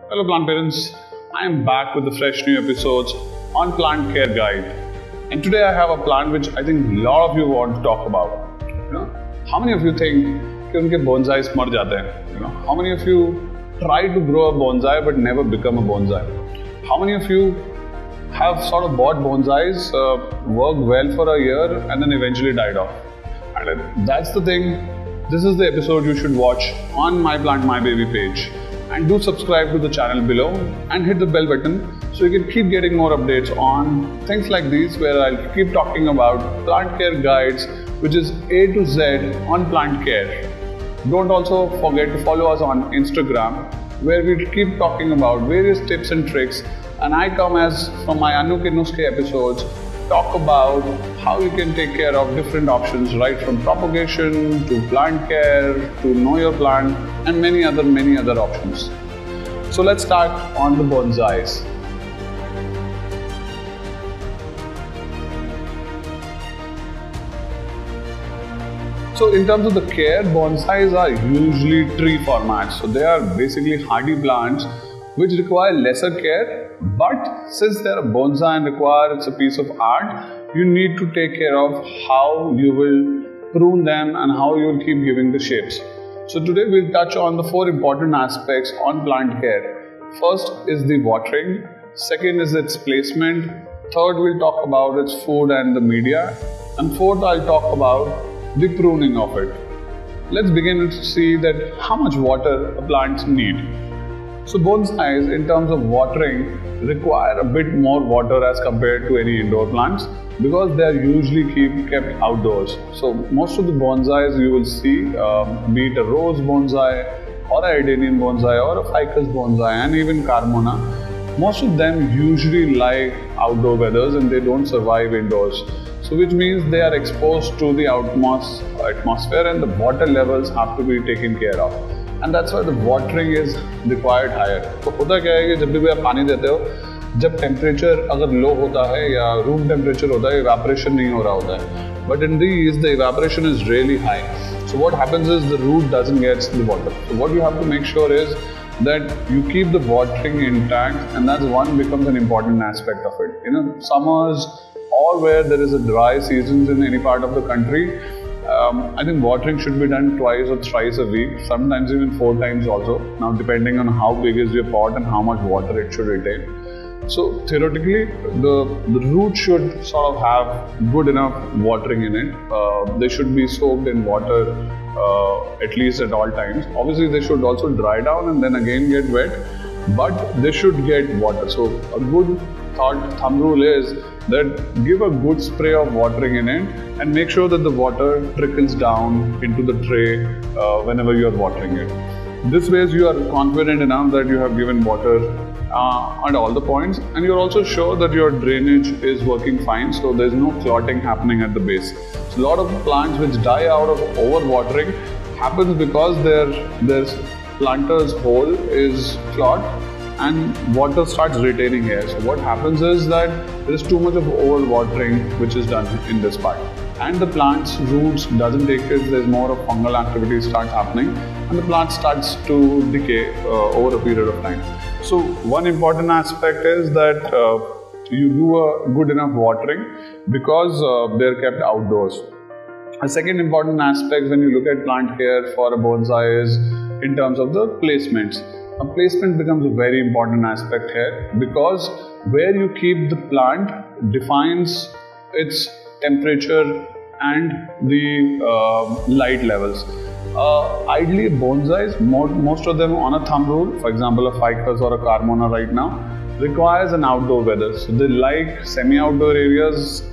Hello plant parents, I am back with the fresh new episodes on Plant Care Guide. And today I have a plant which I think a lot of you want to talk about. How many of you think कि उनके bonsais मर जाते हैं? How many of you try to grow a bonsai but never become a bonsai? How many of you have sort of bought bonsais, worked well for a year and then eventually died off? And that's the thing. This is the episode you should watch on My Plant My Baby page. And do subscribe to the channel below and hit the bell button so you can keep getting more updates on things like these, where I'll keep talking about plant care guides, which is A to Z on plant care. Don't also forget to follow us on Instagram, where we'll keep talking about various tips and tricks, and I come as from my Anuke Nuske episodes, talk about how you can take care of different options, right from propagation to plant care to know your plant and many other options. So let's start on the bonsais. So in terms of the care, bonsais are usually tree formats. So they are basically hardy plants which require lesser care, but since they are a bonsai and require it's a piece of art, you need to take care of how you will prune them and how you will keep giving the shapes. So today we'll touch on the 4 important aspects on plant care. First is the watering, second is its placement, third we'll talk about its food and the media, and fourth I'll talk about the pruning of it. Let's begin to see that how much water a plant needs. So bonsais in terms of watering require a bit more water as compared to any indoor plants because they are usually kept outdoors. So most of the bonsais you will see, be it a rose bonsai or a Edenian bonsai or a ficus bonsai and even carmona, most of them usually like outdoor weathers and they don't survive indoors. So which means they are exposed to the atmosphere and the water levels have to be taken care of. And that's why the watering is required higher. तो होता क्या है कि जब भी आप पानी देते हो, जब टेम्परेचर अगर लो होता है या रूम टेम्परेचर होता है, evaporation नहीं हो रहा होता है. But in these, the evaporation is really high. So what happens is the root doesn't get the water. So what you have to make sure is that you keep the watering intact, and that's one becomes an important aspect of it. Summers or where there is a dry seasons in any part of the country, I think watering should be done twice or thrice a week, sometimes even 4 times also. Now depending on how big is your pot and how much water it should retain. So theoretically, the root should sort of have good enough watering in it. They should be soaked in water at least at all times. Obviously they should also dry down and then again get wet, but they should get water. So a good thumb rule is that give a good spray of watering in it and make sure that the water trickles down into the tray whenever you are watering it. This way you are confident enough that you have given water at all the points, and you're also sure that your drainage is working fine, so there's no clotting happening at the base. So a lot of plants which die out of overwatering happens because their planter's hole is clogged and water starts retaining here. So what happens is that there is too much of overwatering which is done in this part, and the plant's roots doesn't take it. There's more of fungal activity starts happening and the plant starts to decay over a period of time. So one important aspect is that you do a good enough watering because they're kept outdoors. A second important aspect when you look at plant care for a bonsai is in terms of the placements. A placement becomes a very important aspect here because where you keep the plant defines its temperature and the light levels. Ideally bonsais, most of them on a thumb rule, for example a ficus or a carmona right now, requires an outdoor weather. So they like semi-outdoor areas,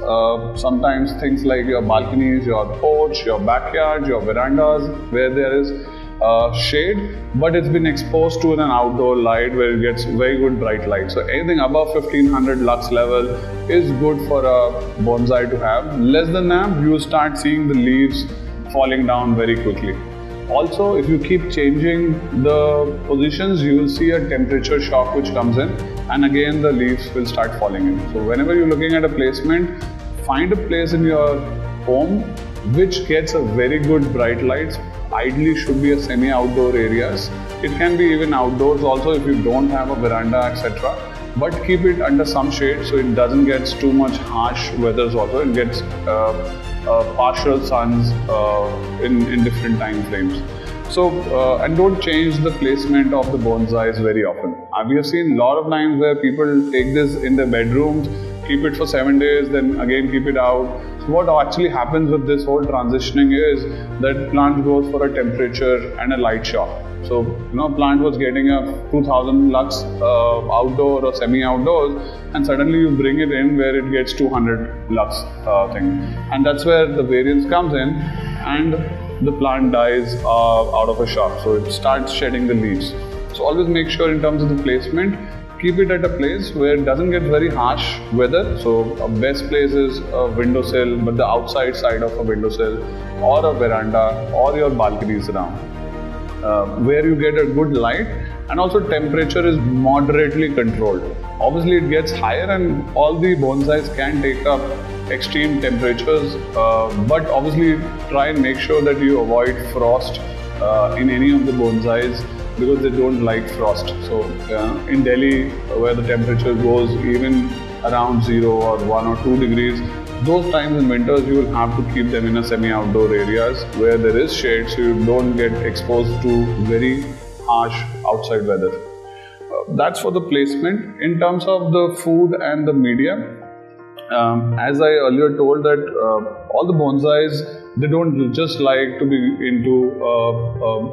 sometimes things like your balconies, your porch, your backyard, your verandas, where there is shade, but it's been exposed to an outdoor light where it gets very good bright light. So anything above 1500 lux level is good for a bonsai to have. Less than that, you start seeing the leaves falling down very quickly. Also, if you keep changing the positions, you will see a temperature shock which comes in, and again the leaves will start falling in. So whenever you're looking at a placement, find a place in your home which gets a very good bright light. Ideally should be a semi-outdoor areas It can be even outdoors also if you don't have a veranda, etc. But keep it under some shade so it doesn't get too much harsh weathers also. It gets partial suns in different time frames. So, and don't change the placement of the bonsais very often. We have seen a lot of times where people take this in their bedrooms, keep it for 7 days, then again keep it out. So what actually happens with this whole transitioning is that plant goes for a temperature and a light shock. So, plant was getting a 2000 lux outdoor or semi-outdoors, and suddenly you bring it in where it gets 200 lux thing. And that's where the variance comes in, and the plant dies out of a shock. So it starts shedding the leaves. So always make sure in terms of the placement, keep it at a place where it doesn't get very harsh weather. So a best place is a windowsill, but the outside side of a windowsill, or a veranda, or your balconies around, where you get a good light, and also temperature is moderately controlled. Obviously it gets higher and all the bonsais can take up extreme temperatures, but obviously try and make sure that you avoid frost in any of the bonsais, because they don't like frost. So in Delhi, where the temperature goes even around 0 or 1 or 2 degrees, those times in winters you will have to keep them in a semi-outdoor areas where there is shade, so you don't get exposed to very harsh outside weather. That's for the placement. In terms of the food and the media, as I earlier told that all the bonsais, they don't just like to be into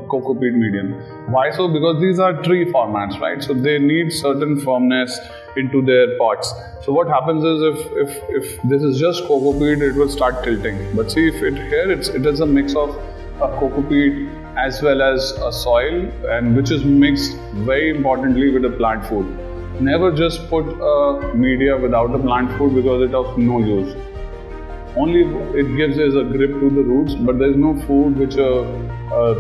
coco peat medium. Why so? Because these are tree formats, right? So they need certain firmness into their pots. So what happens is if this is just coco peat, it will start tilting. But see, if it is a mix of a coco peat as well as a soil, and which is mixed very importantly with the plant food. Never just put a media without the plant food, because it's of no use. Only it gives is a grip to the roots, but there is no food which a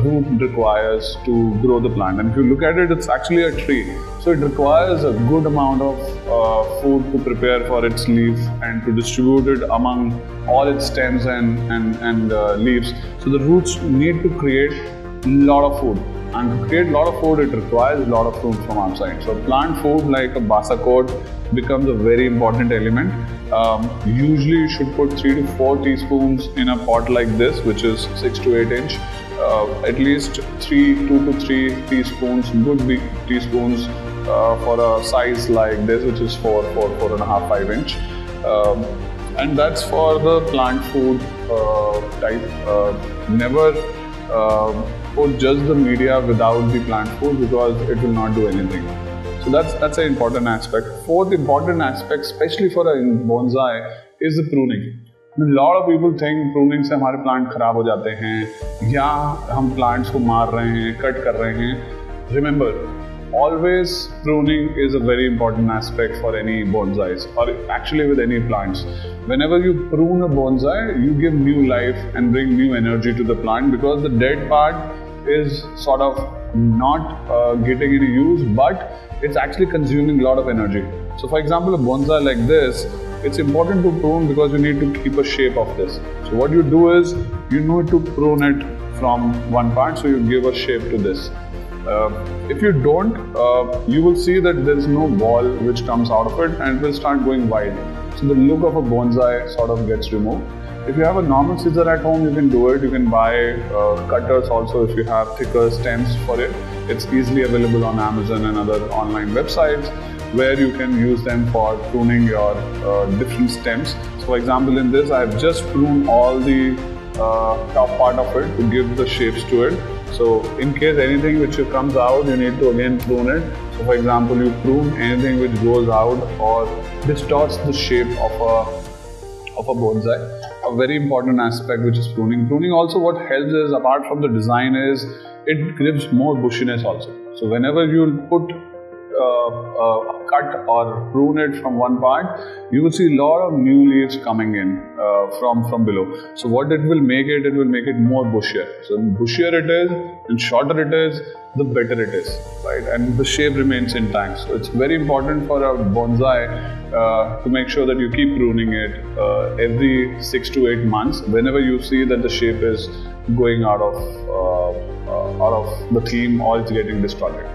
root requires to grow the plant. And if you look at it, it's actually a tree. So it requires a good amount of food to prepare for its leaf and to distribute it among all its stems and leaves. So the roots need to create a lot of food. And to create a lot of food, it requires a lot of food from outside. So plant food like a basa coat becomes a very important element. Usually you should put 3 to 4 teaspoons in a pot like this, which is 6 to 8 inch. At least 2 to 3 teaspoons, good big teaspoons for a size like this, which is 4.5, 5 inch. And that's for the plant food type. Never put just the media without the plant food, because it will not do anything. So that's an important aspect. Fourth important aspect, especially for a bonsai, is the pruning. A lot of people think pruning से हमारे plant खराब हो जाते हैं, या हम plants को मार रहे हैं, cut कर रहे हैं. Remember, always pruning is a very important aspect for any bonsais, or actually with any plants. Whenever you prune a bonsai, you give new life and bring new energy to the plant, because the dead part is sort of not getting any use, but it's actually consuming a lot of energy. So for example, a bonsai like this, it's important to prune because you need to keep a shape of this. So what you do is, you need to prune it from one part, so you give a shape to this. If you don't, you will see that there is no ball which comes out of it, and it will start going wide. So the look of a bonsai sort of gets removed. If you have a normal scissor at home, you can do it. You can buy cutters also if you have thicker stems for it. It's easily available on Amazon and other online websites, where you can use them for pruning your different stems. So for example, in this, I have just pruned all the top part of it to give the shapes to it. So in case anything which comes out, you need to again prune it. So for example, you prune anything which goes out or distorts the shape of a bonsai. A very important aspect which is pruning. Pruning also, what helps is, apart from the design, is it gives more bushiness also. So whenever you put cut or prune it from one part, you will see a lot of new leaves coming in from below. So what it will make it more bushier. So the bushier it is and shorter it is, the better it is, right? And the shape remains intact. So it's very important for a bonsai to make sure that you keep pruning it every 6 to 8 months, whenever you see that the shape is going out of out of the theme, or it's getting distorted.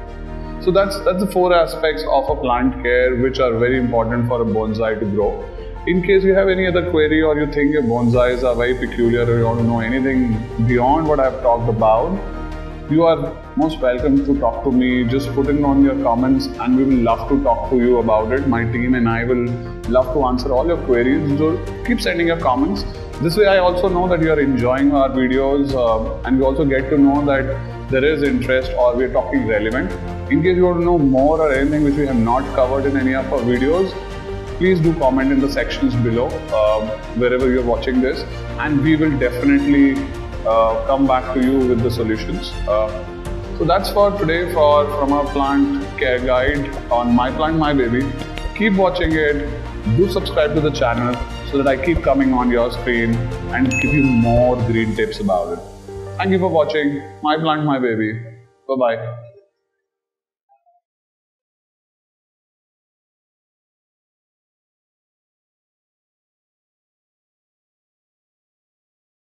So that's the 4 aspects of a plant care which are very important for a bonsai to grow. In case you have any other query, or you think your bonsais are very peculiar, or you want to know anything beyond what I've talked about, you are most welcome to talk to me. Just put in on your comments and we will love to talk to you about it. My team and I will love to answer all your queries. So keep sending your comments. This way I also know that you are enjoying our videos, and we also get to know that there is interest or we are talking relevant. In case you want to know more or anything which we have not covered in any of our videos, please do comment in the sections below, wherever you're watching this, and we will definitely come back to you with the solutions. So that's for today from our plant care guide on My Plant My Baby. Keep watching it. Do subscribe to the channel so that I keep coming on your screen and give you more green tips about it. Thank you for watching My Plant My Baby. Bye bye.